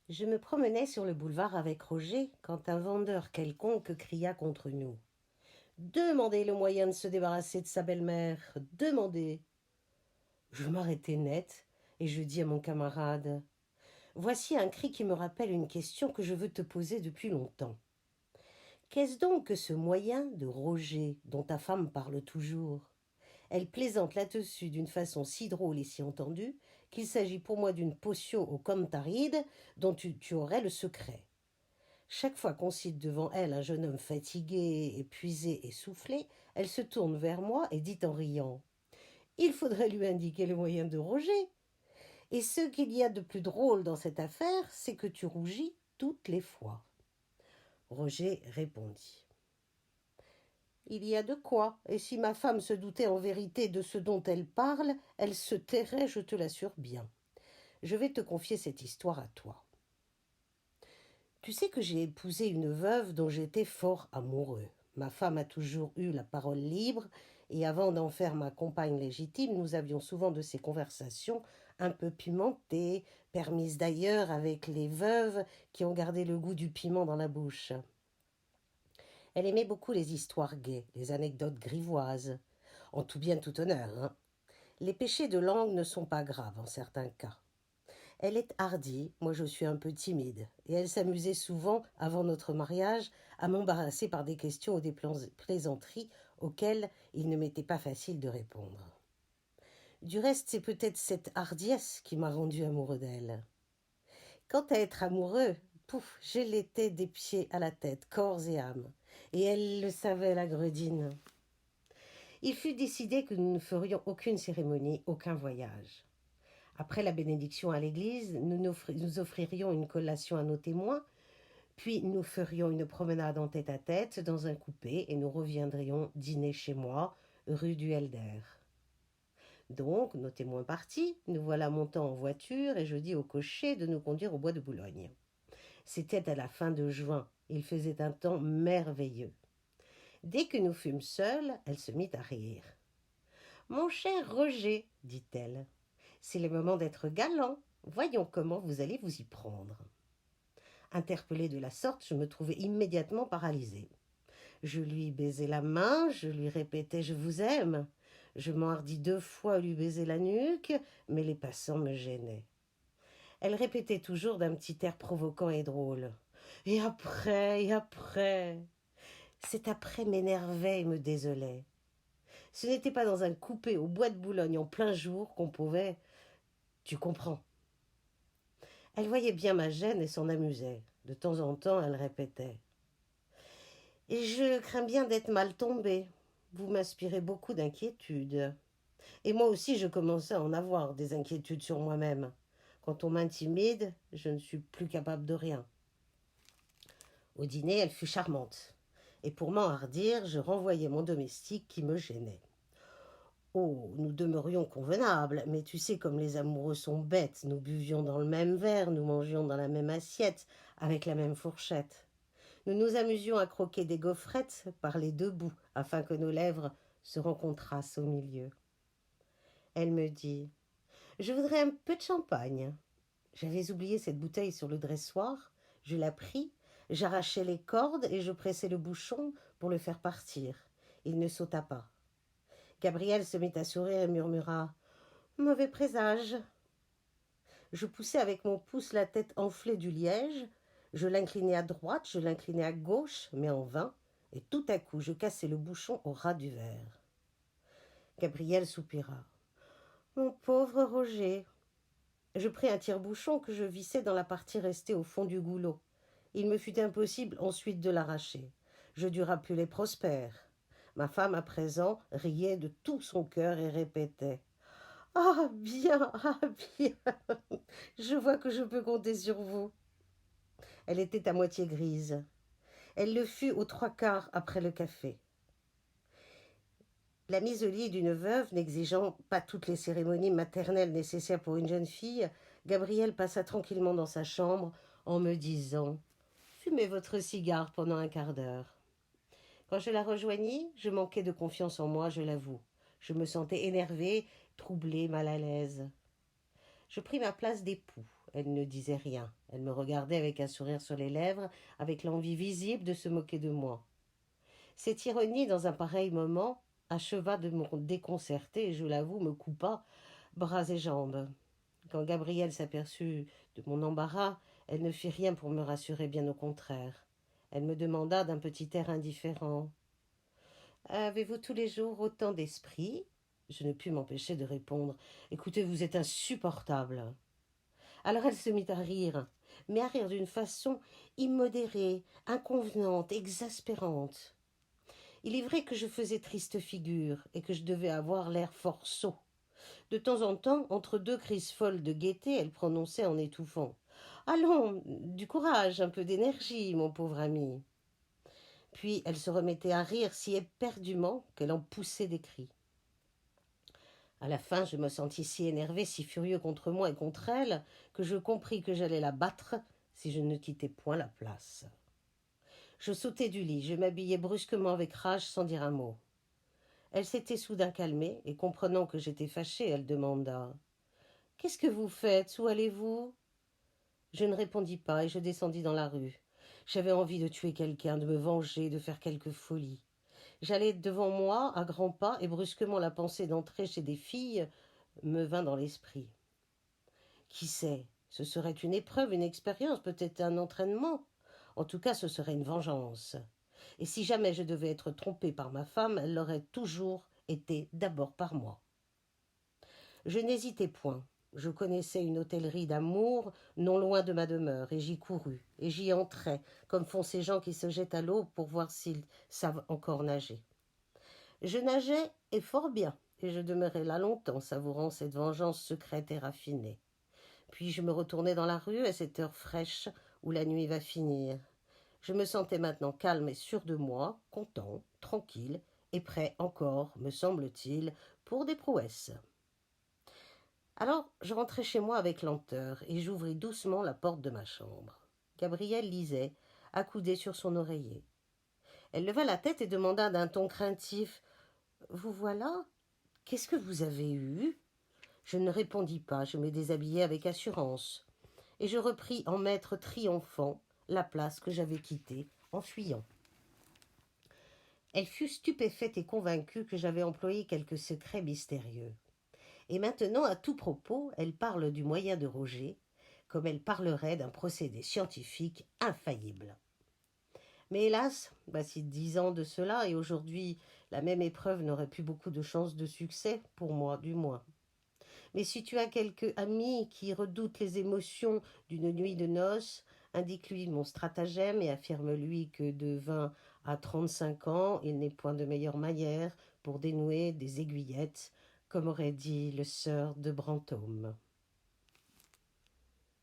Je me promenais sur le boulevard avec Roger quand un vendeur quelconque cria contre nous. Demandez le moyen de se débarrasser de sa belle-mère. Demandez. Je m'arrêtai net et je dis à mon camarade: Voici un cri qui me rappelle une question que je veux te poser depuis longtemps. Qu'est-ce donc que ce moyen de Roger dont ta femme parle toujours? Elle plaisante là-dessus d'une façon si drôle et si entendue qu'il s'agit pour moi d'une potion au cantaride dont tu aurais le secret. Chaque fois qu'on cite devant elle un jeune homme fatigué, épuisé, essoufflé, elle se tourne vers moi et dit en riant: Il faudrait lui indiquer le moyen de Roger. Et ce qu'il y a de plus drôle dans cette affaire, c'est que tu rougis toutes les fois. Roger répondit: Il y a de quoi, et si ma femme se doutait en vérité de ce dont elle parle, elle se tairait, je te l'assure bien. Je vais te confier cette histoire à toi. Tu sais que j'ai épousé une veuve dont j'étais fort amoureux. Ma femme a toujours eu la parole libre, et avant d'en faire ma compagne légitime, nous avions souvent de ces conversations un peu pimentées, permises d'ailleurs avec les veuves qui ont gardé le goût du piment dans la bouche. Elle aimait beaucoup les histoires gaies, les anecdotes grivoises, en tout bien tout honneur, hein. Les péchés de langue ne sont pas graves en certains cas. Elle est hardie, moi je suis un peu timide, et elle s'amusait souvent, avant notre mariage, à m'embarrasser par des questions ou des plaisanteries auxquelles il ne m'était pas facile de répondre. Du reste, c'est peut-être cette hardiesse qui m'a rendu amoureux d'elle. Quant à être amoureux, pouf, je l'étais des pieds à la tête, corps et âme, et elle le savait, la gredine. Il fut décidé que nous ne ferions aucune cérémonie, aucun voyage. Après la bénédiction à l'église, nous offririons une collation à nos témoins, puis nous ferions une promenade en tête-à-tête dans un coupé et nous reviendrions dîner chez moi, rue du Helder. Donc, nos témoins partis, nous voilà montant en voiture et je dis au cocher de nous conduire au bois de Boulogne. C'était à la fin de juin, il faisait un temps merveilleux. Dès que nous fûmes seuls, elle se mit à rire. Mon cher Roger, dit-elle, c'est le moment d'être galant. Voyons comment vous allez vous y prendre. Interpellée de la sorte, je me trouvai immédiatement paralysée. Je lui baisai la main, je lui répétai « Je vous aime ». Je m'enhardis 2 fois à lui baiser la nuque, mais les passants me gênaient. Elle répétait toujours d'un petit air provoquant et drôle. « Et après, et après ?» Cet après m'énervait et me désolait. Ce n'était pas dans un coupé au bois de Boulogne en plein jour qu'on pouvait... Tu comprends. Elle voyait bien ma gêne et s'en amusait. De temps en temps, elle répétait: « Et je crains bien d'être mal tombée. Vous m'inspirez beaucoup d'inquiétude. » Et moi aussi, je commençais à en avoir des inquiétudes sur moi-même. Quand on m'intimide, je ne suis plus capable de rien. Au dîner, elle fut charmante. Et pour m'enhardir, je renvoyai mon domestique qui me gênait. Oh, nous demeurions convenables, mais tu sais comme les amoureux sont bêtes. Nous buvions dans le même verre, nous mangions dans la même assiette, avec la même fourchette. Nous nous amusions à croquer des gaufrettes par les 2 bouts, afin que nos lèvres se rencontrassent au milieu. Elle me dit: « Je voudrais un peu de champagne. » J'avais oublié cette bouteille sur le dressoir. Je la pris, j'arrachai les cordes et je pressai le bouchon pour le faire partir. Il ne sauta pas. Gabriel se mit à sourire et murmura: « Mauvais présage. » Je poussai avec mon pouce la tête enflée du liège. Je l'inclinai à droite, je l'inclinai à gauche, mais en vain, et tout à coup je cassai le bouchon au ras du verre. Gabriel soupira. « Mon pauvre Roger !» Je pris un tire-bouchon que je vissai dans la partie restée au fond du goulot. Il me fut impossible ensuite de l'arracher. Je dus rappeler Prosper. Ma femme, à présent, riait de tout son cœur et répétait: « Ah bien, ah bien, je vois que je peux compter sur vous. » Elle était à moitié grise. Elle le fut aux 3/4 après le café. La mise au lit d'une veuve n'exigeant pas toutes les cérémonies maternelles nécessaires pour une jeune fille, Gabrielle passa tranquillement dans sa chambre en me disant: « Fumez votre cigare pendant un quart d'heure. » Quand je la rejoignis, je manquais de confiance en moi, je l'avoue. Je me sentais énervée, troublée, mal à l'aise. Je pris ma place d'époux. Elle ne disait rien. Elle me regardait avec un sourire sur les lèvres, avec l'envie visible de se moquer de moi. Cette ironie, dans un pareil moment, acheva de me déconcerter et, je l'avoue, me coupa bras et jambes. Quand Gabrielle s'aperçut de mon embarras, elle ne fit rien pour me rassurer, bien au contraire. Elle me demanda d'un petit air indifférent: Avez-vous tous les jours autant d'esprit? Je ne pus m'empêcher de répondre: Écoutez, vous êtes insupportable. Alors elle se mit à rire, mais à rire d'une façon immodérée, inconvenante, exaspérante. Il est vrai que je faisais triste figure et que je devais avoir l'air fort sot. De temps en temps, entre deux crises folles de gaieté, elle prononçait en étouffant: Allons, du courage, un peu d'énergie, mon pauvre ami. Puis elle se remettait à rire si éperdument qu'elle en poussait des cris. À la fin, je me sentis si énervé, si furieux contre moi et contre elle, que je compris que j'allais la battre si je ne quittais point la place. Je sautai du lit, je m'habillai brusquement avec rage sans dire un mot. Elle s'était soudain calmée, et comprenant que j'étais fâché, elle demanda: Qu'est-ce que vous faites? Où allez-vous? Je ne répondis pas et je descendis dans la rue. J'avais envie de tuer quelqu'un, de me venger, de faire quelque folie. J'allais devant moi à grands pas et brusquement la pensée d'entrer chez des filles me vint dans l'esprit. Qui sait? Ce serait une épreuve, une expérience, peut-être un entraînement. En tout cas, ce serait une vengeance. Et si jamais je devais être trompé par ma femme, elle l'aurait toujours été d'abord par moi. Je n'hésitai point. Je connaissais une hôtellerie d'amour non loin de ma demeure, et j'y courus, et j'y entrai, comme font ces gens qui se jettent à l'eau pour voir s'ils savent encore nager. Je nageais, et fort bien, et je demeurai là longtemps, savourant cette vengeance secrète et raffinée. Puis je me retournai dans la rue à cette heure fraîche où la nuit va finir. Je me sentais maintenant calme et sûr de moi, content, tranquille, et prêt encore, me semble-t-il, pour des prouesses. Alors je rentrai chez moi avec lenteur, et j'ouvris doucement la porte de ma chambre. Gabrielle lisait, accoudée sur son oreiller. Elle leva la tête et demanda d'un ton craintif: Vous voilà? Qu'est-ce que vous avez eu? Je ne répondis pas, je me déshabillai avec assurance, et je repris en maître triomphant la place que j'avais quittée en fuyant. Elle fut stupéfaite et convaincue que j'avais employé quelque secret mystérieux. Et maintenant, à tout propos, elle parle du moyen de Roger, comme elle parlerait d'un procédé scientifique infaillible. Mais hélas, voici 10 ans de cela, et aujourd'hui, la même épreuve n'aurait plus beaucoup de chances de succès, pour moi du moins. Mais si tu as quelque ami qui redoute les émotions d'une nuit de noces, indique-lui mon stratagème et affirme-lui que de 20 à 35 ans, il n'est point de meilleure manière pour dénouer des aiguillettes, comme aurait dit le sir de Brantôme.